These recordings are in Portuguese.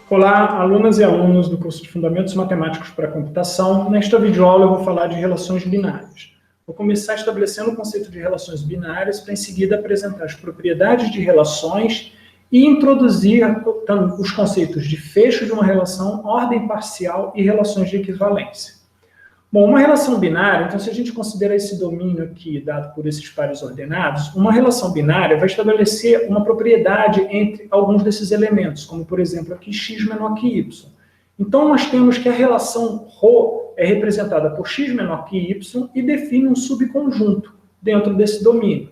Olá, alunas e alunos do curso de Fundamentos Matemáticos para a Computação. Nesta videoaula eu vou falar de relações binárias. Vou começar estabelecendo o conceito de relações binárias para em seguida apresentar as propriedades de relações e introduzir os conceitos de fecho de uma relação, ordem parcial e relações de equivalência. Bom, uma relação binária, então se a gente considerar esse domínio aqui dado por esses pares ordenados, uma relação binária vai estabelecer uma propriedade entre alguns desses elementos, como por exemplo aqui x menor que y. Então nós temos que a relação ρ é representada por x menor que y e define um subconjunto dentro desse domínio.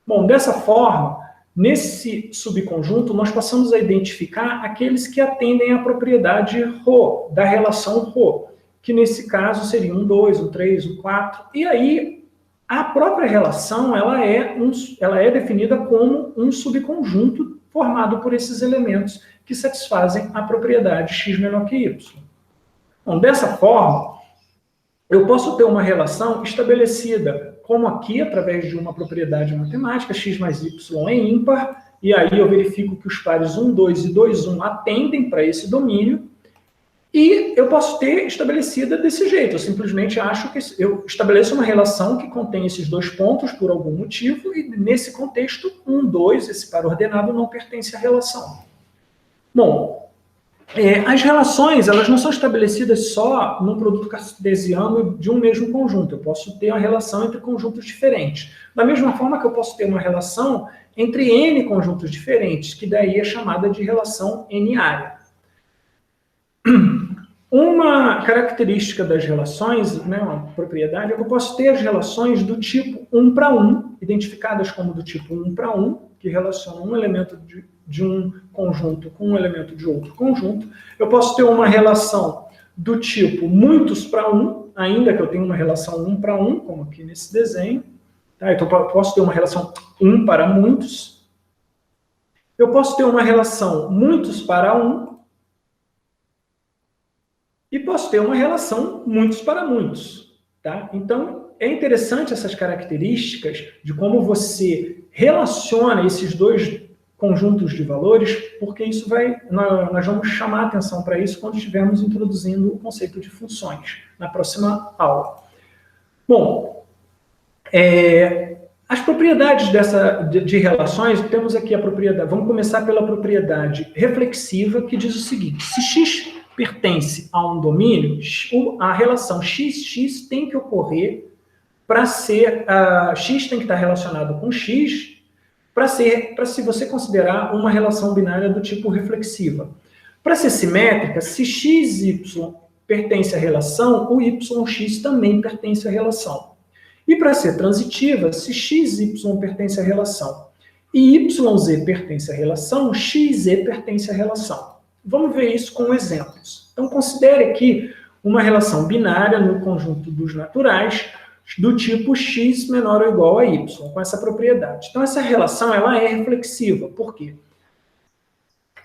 Bom, dessa forma, nesse subconjunto nós passamos a identificar aqueles que atendem à propriedade ρ, da relação ρ, que nesse caso seria um 2, um 3, um 4, e aí a própria relação ela é definida como um subconjunto formado por esses elementos que satisfazem a propriedade x menor que y. Bom, dessa forma, eu posso ter uma relação estabelecida como aqui, através de uma propriedade matemática, x mais y é ímpar, e aí eu verifico que os pares 1, 2 e 2, 1 atendem para esse domínio, e eu posso ter estabelecida desse jeito, eu simplesmente acho que eu estabeleço uma relação que contém esses dois pontos por algum motivo, e nesse contexto, 1, 2, esse par ordenado não pertence à relação. Bom, as relações elas não são estabelecidas só num produto cartesiano de um mesmo conjunto, eu posso ter uma relação entre conjuntos diferentes. Da mesma forma que eu posso ter uma relação entre n conjuntos diferentes, que daí é chamada de relação n-ária. Uma característica das relações, uma propriedade, é que eu posso ter as relações do tipo 1 para 1, identificadas como do tipo 1 para 1, que relacionam um elemento de um conjunto com um elemento de outro conjunto. Eu posso ter uma relação do tipo muitos para 1, ainda que eu tenha uma relação 1 para 1, como aqui nesse desenho. Tá? Então, eu posso ter uma relação 1 para muitos. Eu posso ter uma relação muitos para 1. E posso ter uma relação muitos para muitos. Tá? Então, é interessante essas características de como você relaciona esses dois conjuntos de valores, porque isso nós vamos chamar a atenção para isso quando estivermos introduzindo o conceito de funções, na próxima aula. Bom, as propriedades de relações, temos aqui a propriedade, vamos começar pela propriedade reflexiva, que diz o seguinte: se x pertence a um domínio, a relação x tem que ocorrer para ser, x tem que estar relacionado com x, para se você considerar uma relação binária do tipo reflexiva. Para ser simétrica, se x, y pertence à relação, o yx também pertence à relação. E para ser transitiva, se x, y pertence à relação e yz pertence à relação, xz pertence à relação. Vamos ver isso com exemplos. Então, considere aqui uma relação binária no conjunto dos naturais do tipo x menor ou igual a y, com essa propriedade. Então, essa relação ela é reflexiva. Por quê?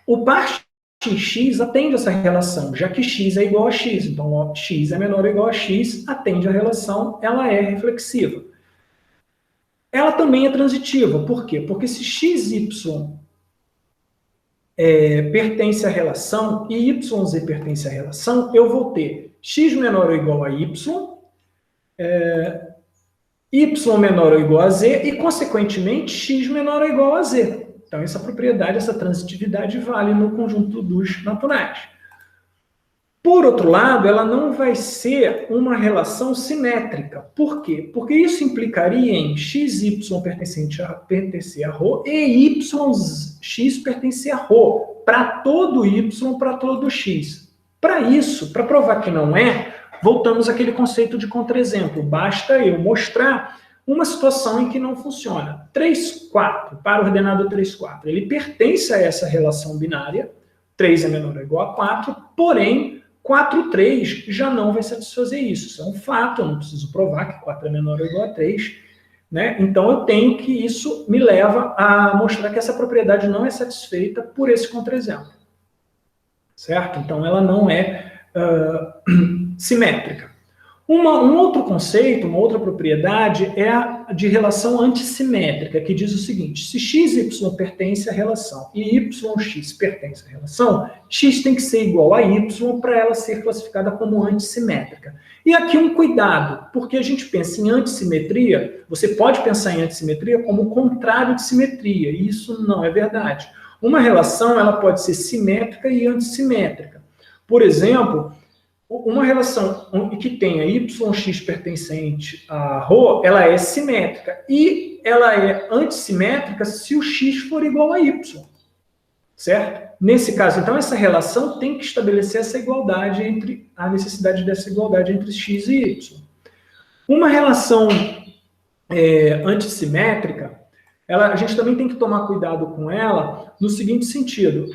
O par x atende essa relação, já que x é igual a x. Então, x é menor ou igual a x, atende a relação, ela é reflexiva. Ela também é transitiva. Por quê? Porque se x, y pertence à relação e yz pertence à relação, eu vou ter x menor ou igual a y, y menor ou igual a z e, consequentemente, x menor ou igual a z. Então, essa propriedade, essa transitividade vale no conjunto dos naturais. Por outro lado, ela não vai ser uma relação simétrica. Por quê? Porque isso implicaria em xy pertencer a ρ e yx pertencer a ρ, para todo y, para todo x. Para isso, para provar que não é, voltamos àquele conceito de contra-exemplo. Basta eu mostrar uma situação em que não funciona. 3, 4, par ordenado 3, 4. Ele pertence a essa relação binária, 3 é menor ou igual a 4, porém, 4, 3 já não vai satisfazer isso. Isso é um fato, eu não preciso provar que 4 é menor ou igual a 3. Né? Então, eu tenho que isso me leva a mostrar que essa propriedade não é satisfeita por esse contra-exemplo. Certo? Então, ela não é simétrica. Um outro conceito, uma outra propriedade é a de relação antissimétrica, que diz o seguinte: se x e y pertence à relação e yx pertence à relação, x tem que ser igual a y para ela ser classificada como antissimétrica. E aqui um cuidado, porque a gente pensa em antissimetria, você pode pensar em antissimetria como o contrário de simetria, e isso não é verdade. Uma relação ela pode ser simétrica e antissimétrica. Por exemplo, uma relação que tenha yx pertencente a ρ, ela é simétrica. E ela é antissimétrica se o x for igual a y. Certo? Nesse caso, então, essa relação tem que estabelecer essa igualdade a necessidade dessa igualdade entre x e y. Uma relação antissimétrica, a gente também tem que tomar cuidado com ela no seguinte sentido,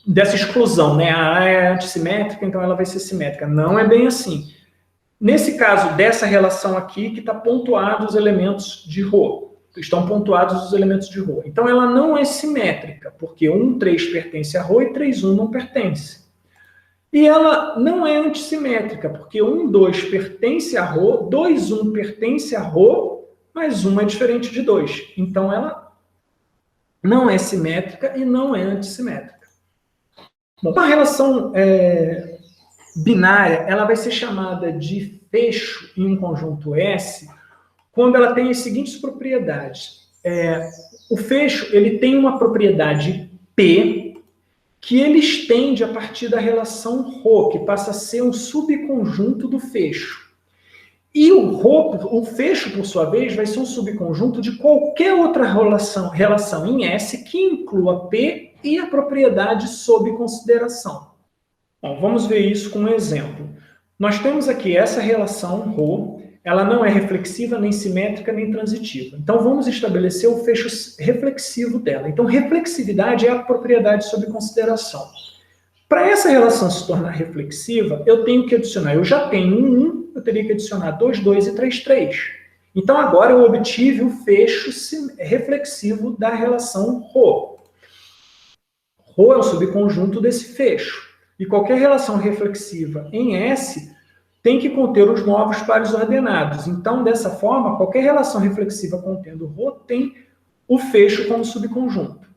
dessa exclusão, né? A é antissimétrica, então ela vai ser simétrica. Não é bem assim. Nesse caso, dessa relação aqui, que está pontuado os elementos de ρ. Estão pontuados os elementos de ρ. Então, ela não é simétrica, porque 1, 3 pertence a ρ e 3, 1 não pertence. E ela não é antissimétrica, porque 1, 2 pertence a ρ, 2, 1 pertence a ρ, mas 1 é diferente de 2. Então, ela não é simétrica e não é antissimétrica. Bom, uma relação binária, ela vai ser chamada de fecho em um conjunto S quando ela tem as seguintes propriedades. O fecho ele tem uma propriedade P que ele estende a partir da relação ρ, que passa a ser um subconjunto do fecho. E o fecho, por sua vez, vai ser um subconjunto de qualquer outra relação em S que inclua P e a propriedade sob consideração. Bom, vamos ver isso com um exemplo. Nós temos aqui essa relação ρ, ela não é reflexiva, nem simétrica, nem transitiva. Então, vamos estabelecer o fecho reflexivo dela. Então, reflexividade é a propriedade sob consideração. Para essa relação se tornar reflexiva, eu tenho que adicionar, eu já tenho 1, eu teria que adicionar 2, 2 e 3, 3. Então, agora eu obtive o fecho reflexivo da relação ρ. ρ é o subconjunto desse fecho. E qualquer relação reflexiva em S tem que conter os novos pares ordenados. Então, dessa forma, qualquer relação reflexiva contendo ρ tem o fecho como subconjunto.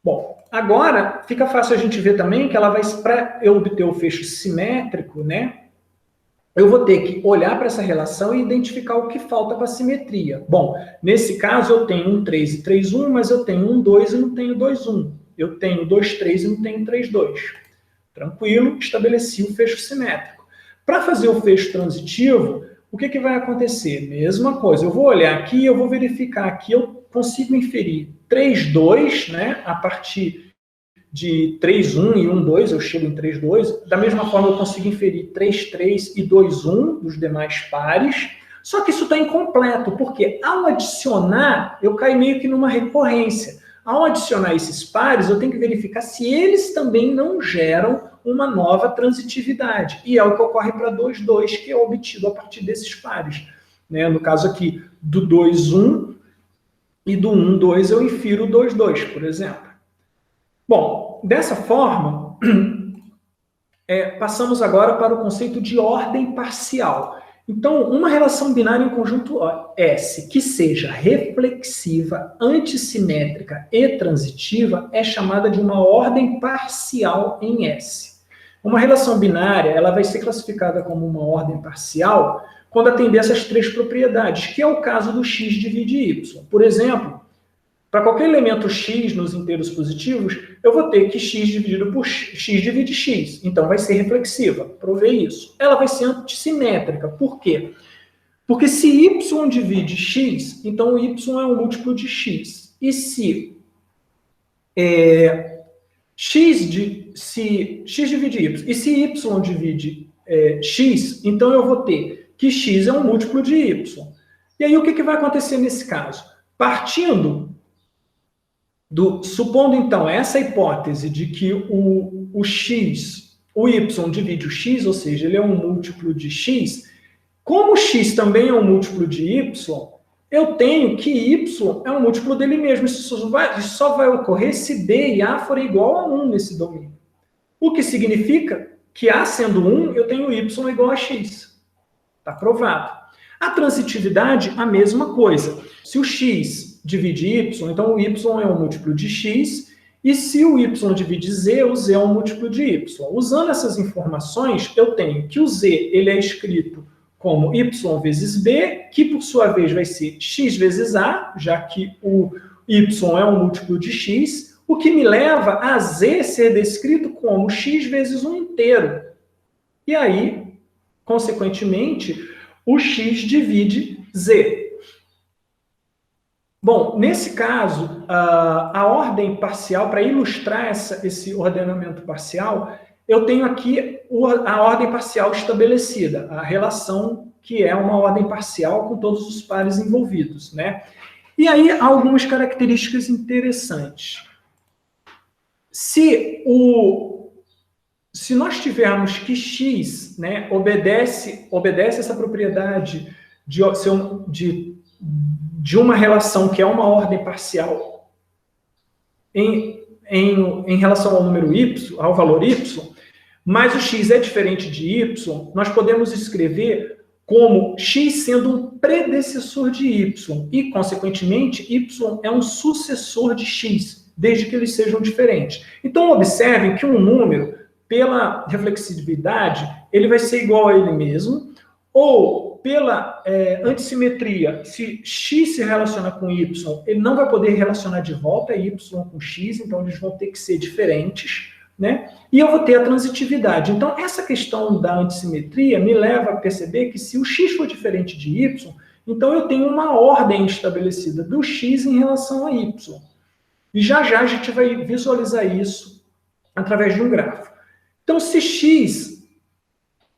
Bom, agora fica fácil a gente ver também que ela vai, para eu obter o fecho simétrico, né? Eu vou ter que olhar para essa relação e identificar o que falta para a simetria. Bom, nesse caso eu tenho 1, 3 e 3, 1, mas eu tenho 1, 2 e não tenho 2, 1. Eu tenho 2, 3 e não tenho 3, 2. Tranquilo, estabeleci o fecho simétrico. Para fazer o fecho transitivo, o que vai acontecer? Mesma coisa, eu vou olhar aqui e eu vou verificar que eu consigo inferir 3, 2, né, a partir de 3, 1 e 1, 2, eu chego em 3, 2. Da mesma forma, eu consigo inferir 3, 3 e 2, 1 dos demais pares. Só que isso está incompleto, porque ao adicionar, eu caio meio que numa recorrência. Ao adicionar esses pares, eu tenho que verificar se eles também não geram uma nova transitividade. E é o que ocorre para 2, 2, que é obtido a partir desses pares. Né? No caso aqui, do 2, 1 e do 1, 2, eu infiro 2, 2, por exemplo. Bom, dessa forma, passamos agora para o conceito de ordem parcial. Então, uma relação binária em conjunto S que seja reflexiva, antissimétrica e transitiva é chamada de uma ordem parcial em S. Uma relação binária ela vai ser classificada como uma ordem parcial quando atender essas três propriedades, que é o caso do x divide y. Por exemplo, para qualquer elemento x nos inteiros positivos, eu vou ter que x dividido por x divide x. Então, vai ser reflexiva. Provei isso. Ela vai ser antissimétrica. Por quê? Porque se y divide x, então o y é um múltiplo de x. E se x divide y, e se y divide x, então eu vou ter que x é um múltiplo de y. E aí, o que vai acontecer nesse caso? Supondo, então, essa hipótese de que o y divide o x, ou seja, ele é um múltiplo de x, como x também é um múltiplo de y, eu tenho que y é um múltiplo dele mesmo. Isso só vai ocorrer se b e a forem igual a 1 nesse domínio. O que significa que a sendo 1, eu tenho y igual a x. Está provado. A transitividade, a mesma coisa. Se o x divide y, então o y é um múltiplo de x, e se o y divide z, o z é um múltiplo de y. Usando essas informações, eu tenho que o z ele é escrito como y vezes b, que por sua vez vai ser x vezes a, já que o y é um múltiplo de x, o que me leva a z ser descrito como x vezes 1 inteiro. E aí, consequentemente, o x divide z. Bom, nesse caso, a ordem parcial, para ilustrar esse ordenamento parcial, eu tenho aqui a ordem parcial estabelecida, a relação que é uma ordem parcial com todos os pares envolvidos, né? E aí, algumas características interessantes. Se nós tivermos que x, né, obedece essa propriedade de uma relação que é uma ordem parcial em relação ao número y, ao valor y, mas o x é diferente de y, nós podemos escrever como x sendo um predecessor de y, e, consequentemente, y é um sucessor de x, desde que eles sejam diferentes. Então, observem que um número, pela reflexividade, ele vai ser igual a ele mesmo, ou pela antissimetria, se x se relaciona com y, ele não vai poder relacionar de volta y com x, então eles vão ter que ser diferentes, né? E eu vou ter a transitividade. Então, essa questão da antissimetria me leva a perceber que se o x for diferente de y, então eu tenho uma ordem estabelecida do x em relação a y. E já a gente vai visualizar isso através de um grafo. Então, se x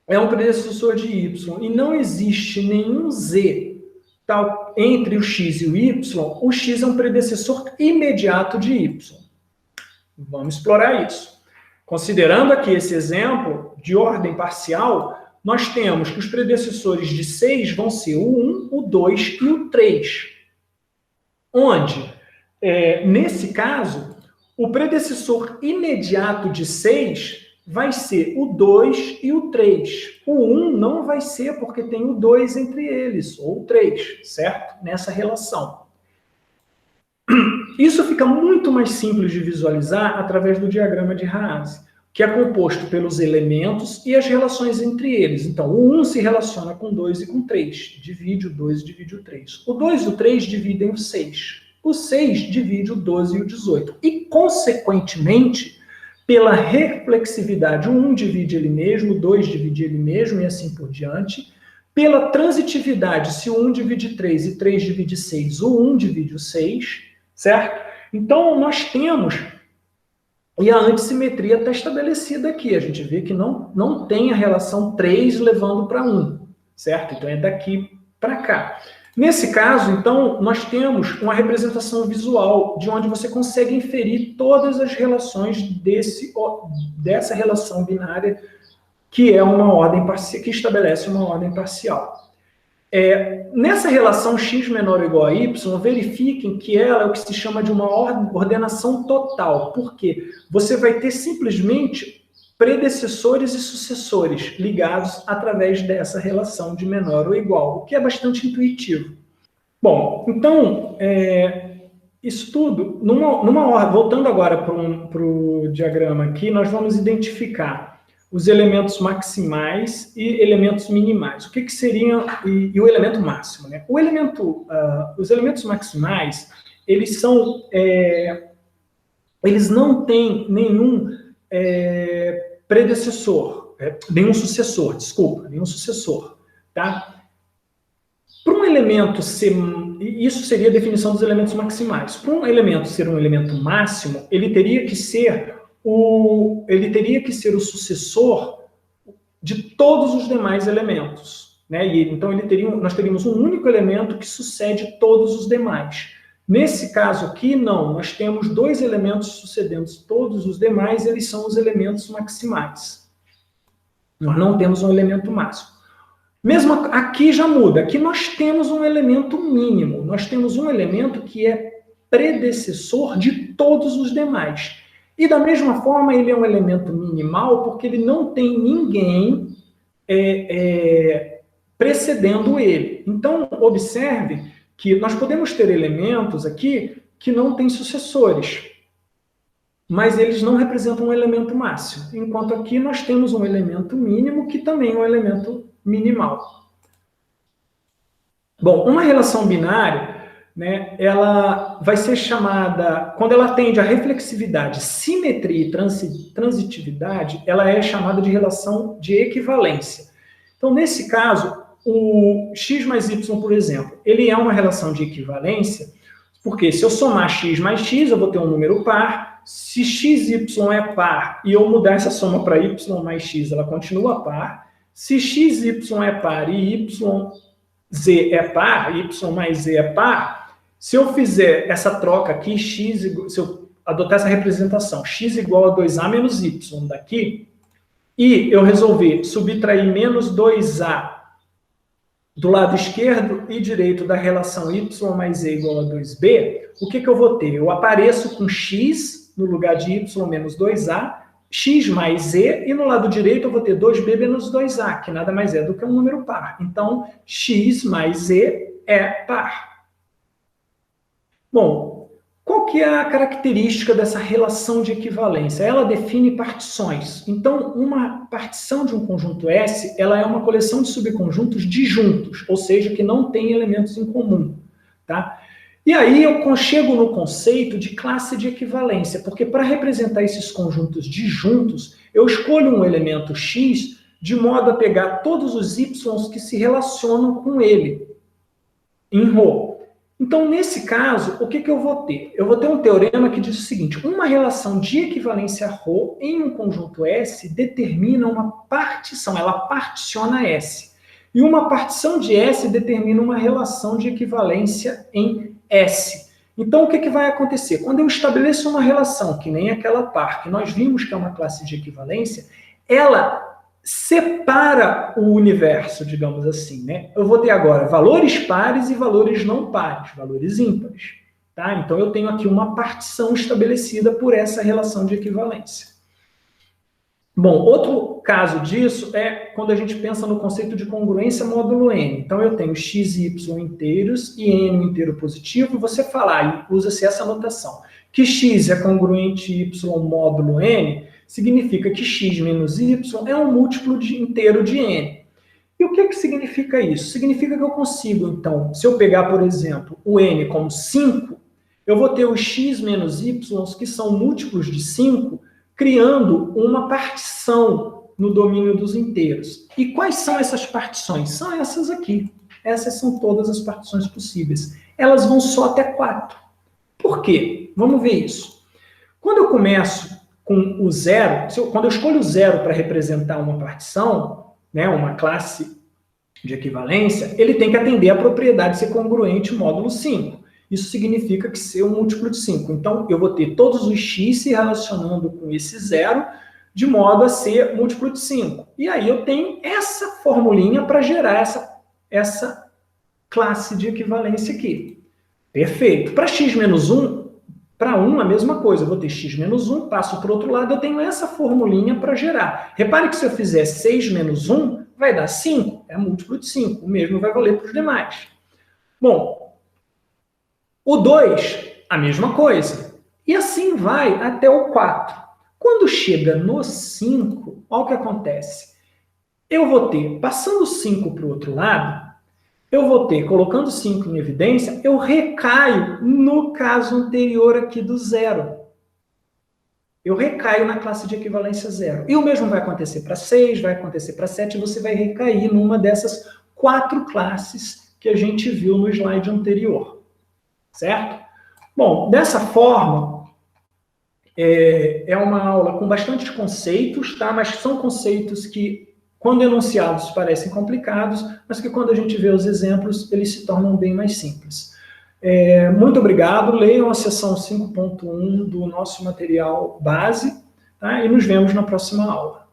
é um predecessor de y e não existe nenhum z tal, entre o x e o x é um predecessor imediato de y. Vamos explorar isso. Considerando aqui esse exemplo de ordem parcial, nós temos que os predecessores de 6 vão ser o 1, o 2 e o 3. Onde, nesse caso, o predecessor imediato de 6 vai ser o 2 e o 3. O 1 não vai ser porque tem o 2 entre eles, ou o 3, certo? Nessa relação. Isso fica muito mais simples de visualizar através do diagrama de Haase, que é composto pelos elementos e as relações entre eles. Então, o 1 se relaciona com 2 e com 3. Divide o 2 e divide o 3. O 2 e o 3 dividem o 6. O 6 divide o 12 e o 18. E, consequentemente, pela reflexividade, o 1 divide ele mesmo, o 2 divide ele mesmo e assim por diante. Pela transitividade, se o 1 divide 3 e 3 divide 6, o 1 divide o 6, certo? Então, nós temos, e a antissimetria está estabelecida aqui, a gente vê que não tem a relação 3 levando para 1, certo? Então, é daqui para cá. Nesse caso, então, nós temos uma representação visual, de onde você consegue inferir todas as relações dessa relação binária, que é uma ordem parcial, que estabelece uma ordem parcial. Nessa relação x menor ou igual a y, verifiquem que ela é o que se chama de uma ordenação total. Por quê? Você vai ter simplesmente predecessores e sucessores ligados através dessa relação de menor ou igual, o que é bastante intuitivo. Bom, então, isso tudo, numa ordem, voltando agora para o diagrama aqui, nós vamos identificar os elementos maximais e elementos minimais. O que seriam, e o elemento máximo, né? Os elementos maximais, eles não têm nenhum nenhum sucessor, tá? Para um elemento ser, isso seria a definição dos elementos maximais. Para um elemento ser um elemento máximo, ele teria que ser o sucessor de todos os demais elementos, né? E então nós teríamos um único elemento que sucede todos os demais. Nesse caso aqui, não, nós temos dois elementos sucedendo todos os demais, eles são os elementos maximais. Nós não temos um elemento máximo. Mesmo aqui já muda, aqui nós temos um elemento mínimo, nós temos um elemento que é predecessor de todos os demais. E da mesma forma, ele é um elemento minimal porque ele não tem ninguém precedendo ele. Então, observe que nós podemos ter elementos aqui que não têm sucessores, mas eles não representam um elemento máximo, enquanto aqui nós temos um elemento mínimo que também é um elemento minimal. Bom, uma relação binária, né, ela vai ser chamada, quando ela atende a reflexividade, simetria e transitividade, ela é chamada de relação de equivalência. Então, nesse caso, o x mais y, por exemplo, ele é uma relação de equivalência, porque se eu somar x mais x, eu vou ter um número par. Se x, y é par e eu mudar essa soma para y mais x, ela continua par. Se x, y é par e y, z é par, y mais z é par, se eu fizer essa troca aqui, se eu adotar essa representação, x igual a 2a menos y daqui, e eu resolver subtrair menos 2a do lado esquerdo e direito da relação y mais z igual a 2b, o que eu vou ter? Eu apareço com x no lugar de y menos 2a, x mais z, e no lado direito eu vou ter 2b menos 2a, que nada mais é do que um número par. Então, x mais z é par. Bom, qual que é a característica dessa relação de equivalência? Ela define partições. Então, uma partição de um conjunto S, ela é uma coleção de subconjuntos disjuntos, ou seja, que não tem elementos em comum, tá? E aí eu chego no conceito de classe de equivalência, porque para representar esses conjuntos disjuntos, eu escolho um elemento x de modo a pegar todos os y que se relacionam com ele, em ρ. Então, nesse caso, o que eu vou ter? Eu vou ter um teorema que diz o seguinte: uma relação de equivalência ρ em um conjunto S determina uma partição, ela particiona S. E uma partição de S determina uma relação de equivalência em S. Então, o que vai acontecer? Quando eu estabeleço uma relação, que nem aquela par, que nós vimos que é uma classe de equivalência, ela separa o universo, digamos assim, né? Eu vou ter agora valores pares e valores não pares, valores ímpares, tá? Então, eu tenho aqui uma partição estabelecida por essa relação de equivalência. Bom, outro caso disso é quando a gente pensa no conceito de congruência módulo n. Então, eu tenho x e y inteiros e n um inteiro positivo, e você falar, usa-se essa notação, que x é congruente y módulo n, significa que x menos y é um múltiplo inteiro de n. E o que significa isso? Significa que eu consigo, então, se eu pegar, por exemplo, o n como 5, eu vou ter os x menos y, que são múltiplos de 5, criando uma partição no domínio dos inteiros. E quais são essas partições? São essas aqui. Essas são todas as partições possíveis. Elas vão só até 4. Por quê? Vamos ver isso. Quando eu começo com o zero, quando eu escolho o zero para representar uma partição, né, uma classe de equivalência, ele tem que atender a propriedade de ser congruente módulo 5. Isso significa que ser um múltiplo de 5. Então, eu vou ter todos os x se relacionando com esse zero, de modo a ser múltiplo de 5. E aí eu tenho essa formulinha para gerar essa classe de equivalência aqui. Perfeito. Para x menos 1, para 1 a mesma coisa. Eu vou ter x menos 1, passo para o outro lado, eu tenho essa formulinha para gerar. Repare que se eu fizer 6 menos 1, vai dar 5. É múltiplo de 5. O mesmo vai valer para os demais. Bom, o 2, a mesma coisa. E assim vai até o 4. Quando chega no 5, olha o que acontece. Eu vou ter, passando 5 para o outro lado, eu vou ter, colocando 5 em evidência, eu recaio no caso anterior aqui do zero. Eu recaio na classe de equivalência zero. E o mesmo vai acontecer para 6, vai acontecer para 7, e você vai recair numa dessas 4 classes que a gente viu no slide anterior. Certo? Bom, dessa forma, é uma aula com bastantes conceitos, tá? Mas são conceitos que, quando enunciados, parecem complicados, mas que quando a gente vê os exemplos, eles se tornam bem mais simples. Muito obrigado, leiam a seção 5.1 do nosso material base, tá? E nos vemos na próxima aula.